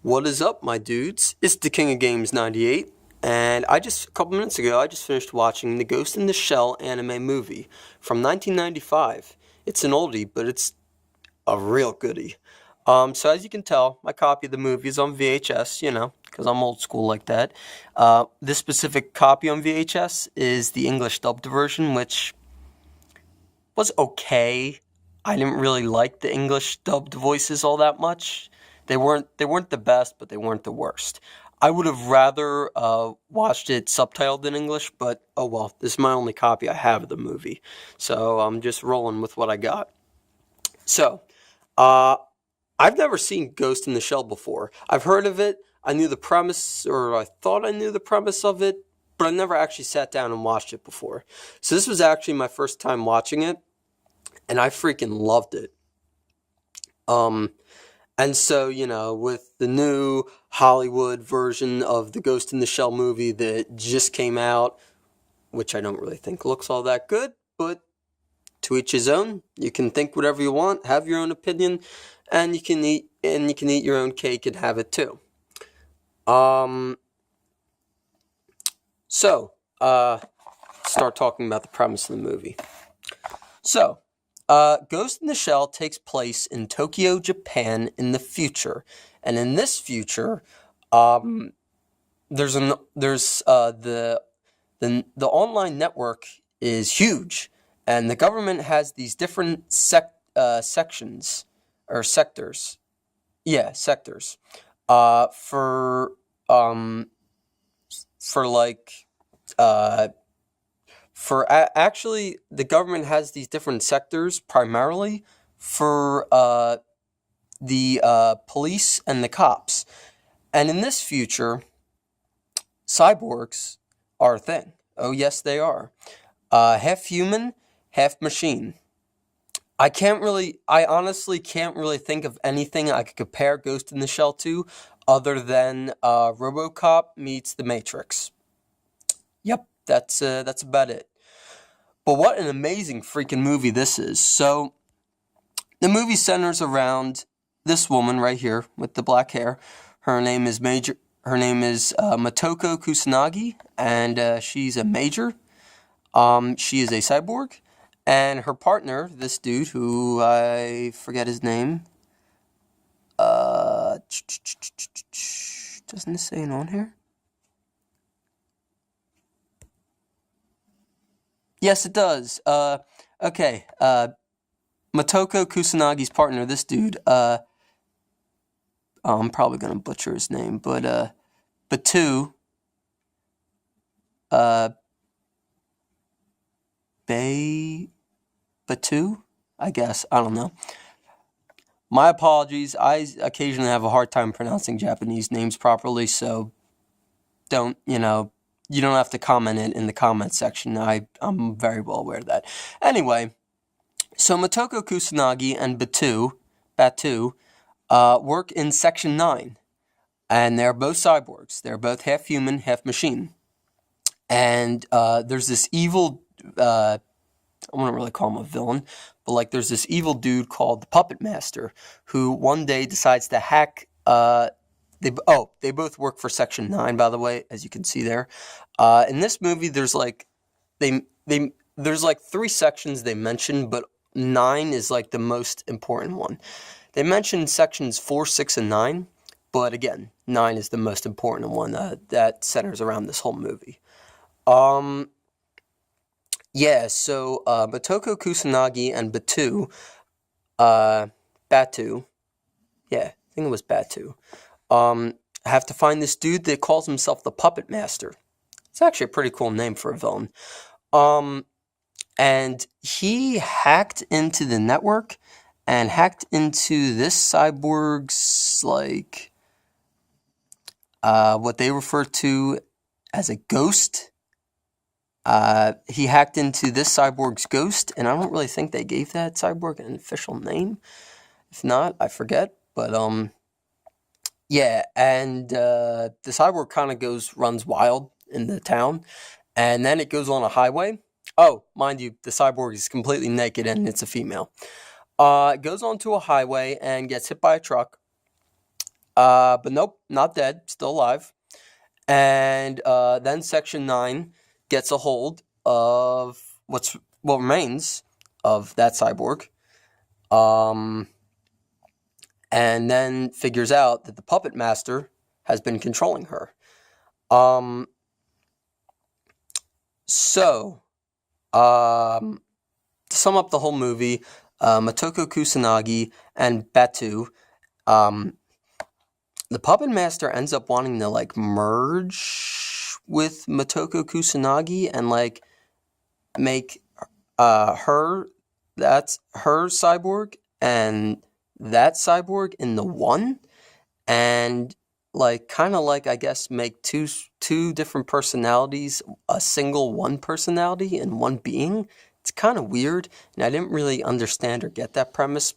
What is up, my dudes? It's the King of Games 98, and a couple minutes ago, I just finished watching the Ghost in the Shell anime movie from 1995. It's an oldie, but it's a real goodie. So as you can tell, my copy of the movie is on VHS, because I'm old school like that. This specific copy on VHS is the English dubbed version, which was okay. I didn't really like the English dubbed voices all that much. They weren't the best, but they weren't the worst. I would have rather watched it subtitled in English, but oh well, this is my only copy I have of the movie. So I'm just rolling with what I got. So, I've never seen Ghost in the Shell before. I've heard of it, I knew the premise, or I thought I knew the premise of it, but I never actually sat down and watched it before. So this was actually my first time watching it, and I freaking loved it. And so, with the new Hollywood version of the Ghost in the Shell movie that just came out, which I don't really think looks all that good, but to each his own. You can think whatever you want, have your own opinion, and you can eat your own cake and have it too. Start talking about the premise of the movie. So, Ghost in the Shell takes place in Tokyo, Japan in the future. And in this future, the online network is huge, and the government has these different sections or sectors. Yeah, sectors. Actually, the government has these different sectors primarily for the police and the cops. And in this future, cyborgs are a thing. Oh, yes, they are. Half human, half machine. I honestly can't really think of anything I could compare Ghost in the Shell to other than ROBOCOP meets The Matrix. Yep. That's about it. But what an amazing freaking movie this is. So, the movie centers around this woman right here with the black hair. Her name is Matoko Kusanagi, and she's a major. She is a cyborg, and her partner, this dude who I forget his name. Doesn't it say it on here? Yes, it does. Okay. Matoko Kusanagi's partner, this dude, I'm probably going to butcher his name, but, Batu, Batu, I guess. I don't know. My apologies. I occasionally have a hard time pronouncing Japanese names properly, so you don't have to comment it in the comments section. I'm very well aware of that. Anyway, so Matoko Kusanagi and Batu, work in Section 9. And they're both cyborgs. They're both half human, half machine. And there's this evil, I wouldn't really call him a villain, but there's this evil dude called the Puppet Master, who one day decides to hack They both work for Section 9, by the way, as you can see there. In this movie, there's there's 3 sections they mention, but 9 is the most important one. They mention sections 4, 6, and 9, but again, 9 is the most important one that centers around this whole movie. So Matoko Kusanagi and Batu, yeah, I think it was Batu, have to find this dude that calls himself the Puppet Master. It's actually a pretty cool name for a villain. And he hacked into the network and hacked into this cyborg's, what they refer to as a ghost. He hacked into this cyborg's ghost, and I don't really think they gave that cyborg an official name. If not, I forget. But, yeah, and the cyborg kind of runs wild in the town, and then it goes on a highway. Oh, mind you, the cyborg is completely naked, and it's a female. It goes onto a highway and gets hit by a truck, But nope, not dead, still alive. And then Section 9 gets a hold of what remains of that cyborg. And then figures out that the puppet master has been controlling her. So, to sum up the whole movie, Motoko Kusanagi and Batu, the puppet master ends up wanting to like merge with Motoko Kusanagi and like make that's her cyborg and that cyborg in the one, and like kind of like I guess make two different personalities a single one personality in one being. It's kind of weird, and I didn't really understand or get that premise,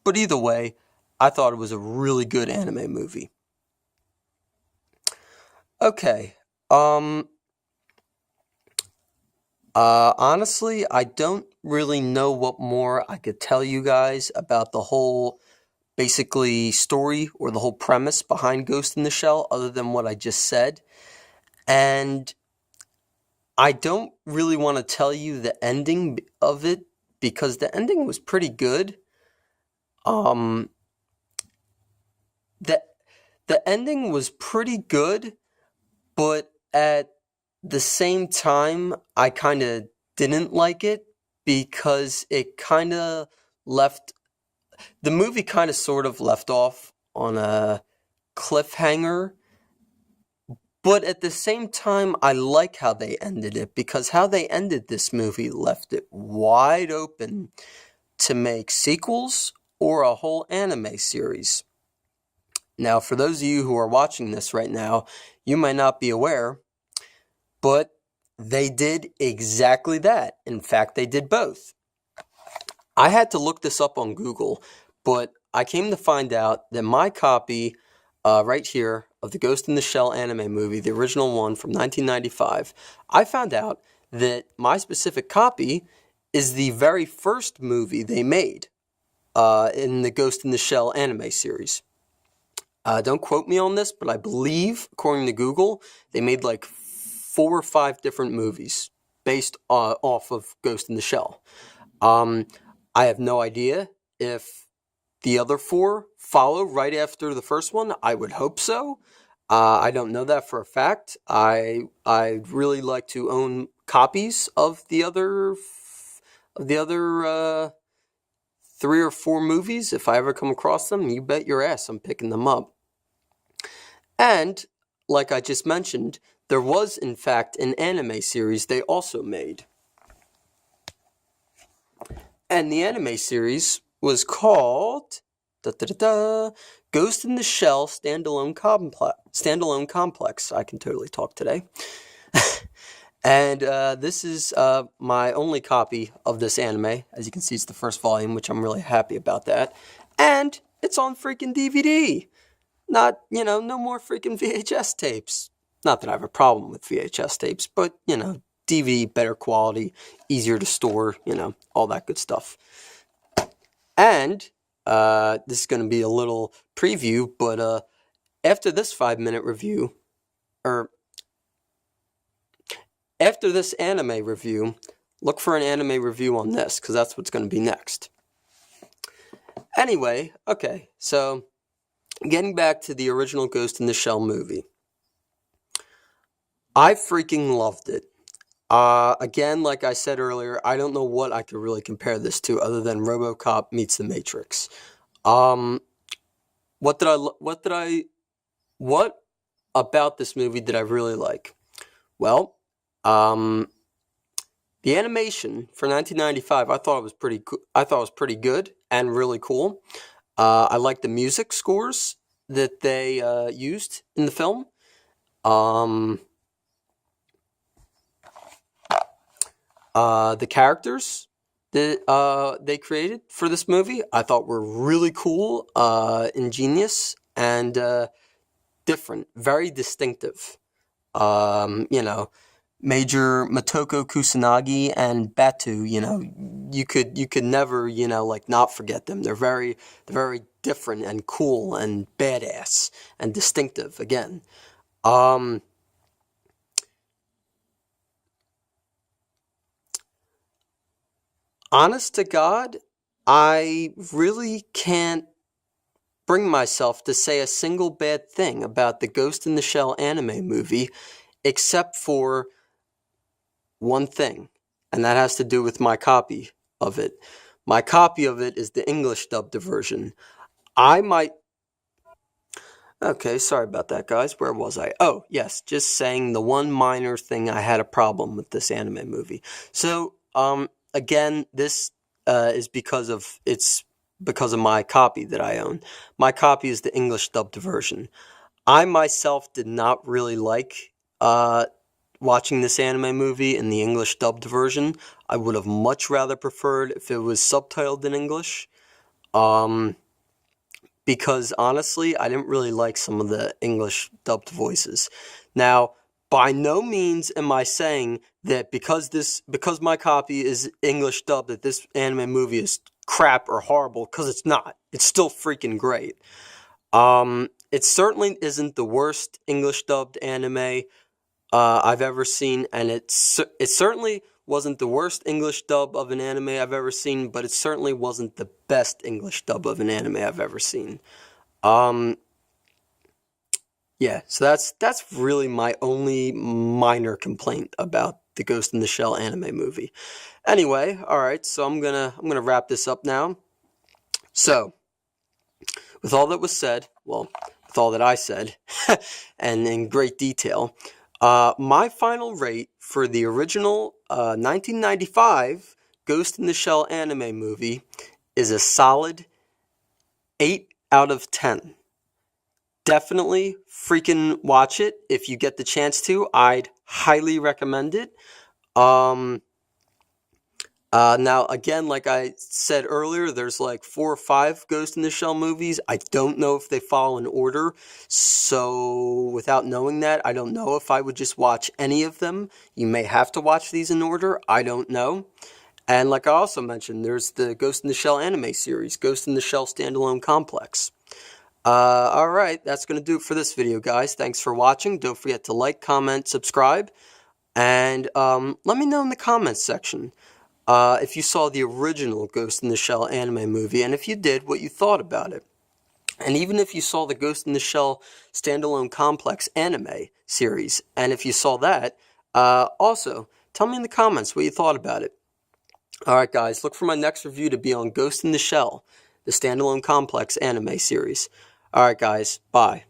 but either way, I thought it was a really good anime movie. Okay, honestly, I don't really know what more I could tell you guys about the whole basically story or the whole premise behind Ghost in the Shell other than what I just said. And I don't really want to tell you the ending of it because the ending was pretty good. The the ending was pretty good, but at the same time, I kind of didn't like it because it kind of left the movie kind of sort of left off on a cliffhanger. But at the same time, I like how they ended it because how they ended this movie left it wide open to make sequels or a whole anime series. Now, for those of you who are watching this right now, you might not be aware, but they did exactly that. In fact, they did both. I had to look this up on Google, but I came to find out that my copy right here of the Ghost in the Shell anime movie, the original one from 1995, I found out that my specific copy is the very first movie they made in the Ghost in the Shell anime series. Don't quote me on this, but I believe, according to Google, they made like 4 or 5 different movies based off of Ghost in the Shell. I have no idea if the other 4 follow right after the first one. I would hope so. I don't know that for a fact. I'd really like to own copies of the other 3 or 4 movies. If I ever come across them, you bet your ass I'm picking them up. And, like I just mentioned, there was, in fact, an anime series they also made. And the anime series was called Ghost in the Shell Standalone Complex. I can totally talk today. And this is my only copy of this anime. As you can see, it's the first volume, which I'm really happy about that. And it's on freaking DVD. Not, no more freaking VHS tapes. Not that I have a problem with VHS tapes, but, DVD, better quality, easier to store, all that good stuff. And this is going to be a little preview, but after this 5-minute review, or after this anime review, look for an anime review on this, because that's what's going to be next. Anyway, okay, so getting back to the original Ghost in the Shell movie. I freaking loved it. Again, like I said earlier, I don't know what I could really compare this to other than RoboCop meets The Matrix. What about this movie did I really like? Well, the animation for 1995, I thought it was pretty good and really cool. I like the music scores that they used in the film. The characters that they created for this movie, I thought were really cool, ingenious, and different, very distinctive. Major Motoko Kusanagi and Batu, you could never, not forget them. They're very different and cool and badass and distinctive again. Honest to God, I really can't bring myself to say a single bad thing about the Ghost in the Shell anime movie, except for one thing, and that has to do with my copy of it. My copy of it is the English dubbed version. I might... Okay, sorry about that, guys. Where was I? Oh, yes, just saying the one minor thing I had a problem with this anime movie. So, again, this is because of my copy that I own. My copy is the English dubbed version. I myself did not really like watching this anime movie in the English dubbed version. I would have much rather preferred if it was subtitled in English. Because honestly, I didn't really like some of the English dubbed voices. Now, by no means am I saying that because my copy is English dubbed that this anime movie is crap or horrible, because it's not. It's still freaking great. It certainly isn't the worst English dubbed anime I've ever seen, and it certainly wasn't the worst English dub of an anime I've ever seen, but it certainly wasn't the best English dub of an anime I've ever seen. Yeah, so that's really my only minor complaint about the Ghost in the Shell anime movie. Anyway, all right, so I'm gonna wrap this up now. So, with all that was said, well, with all that I said, and in great detail, my final rate for the original 1995 Ghost in the Shell anime movie is a solid 8 out of 10. Definitely freaking watch it if you get the chance to. I'd highly recommend it. Now, again, like I said earlier, there's like 4 or 5 Ghost in the Shell movies. I don't know if they follow in order, so without knowing that, I don't know if I would just watch any of them. You may have to watch these in order. I don't know. And like I also mentioned, there's the Ghost in the Shell anime series, Ghost in the Shell Standalone Complex. Alright, that's going to do it for this video, guys. Thanks for watching. Don't forget to like, comment, subscribe, and let me know in the comments section if you saw the original Ghost in the Shell anime movie, and if you did, what you thought about it. And even if you saw the Ghost in the Shell Standalone Complex anime series, and if you saw that, also, tell me in the comments what you thought about it. Alright guys, look for my next review to be on Ghost in the Shell, the Standalone Complex anime series. Alright guys, bye.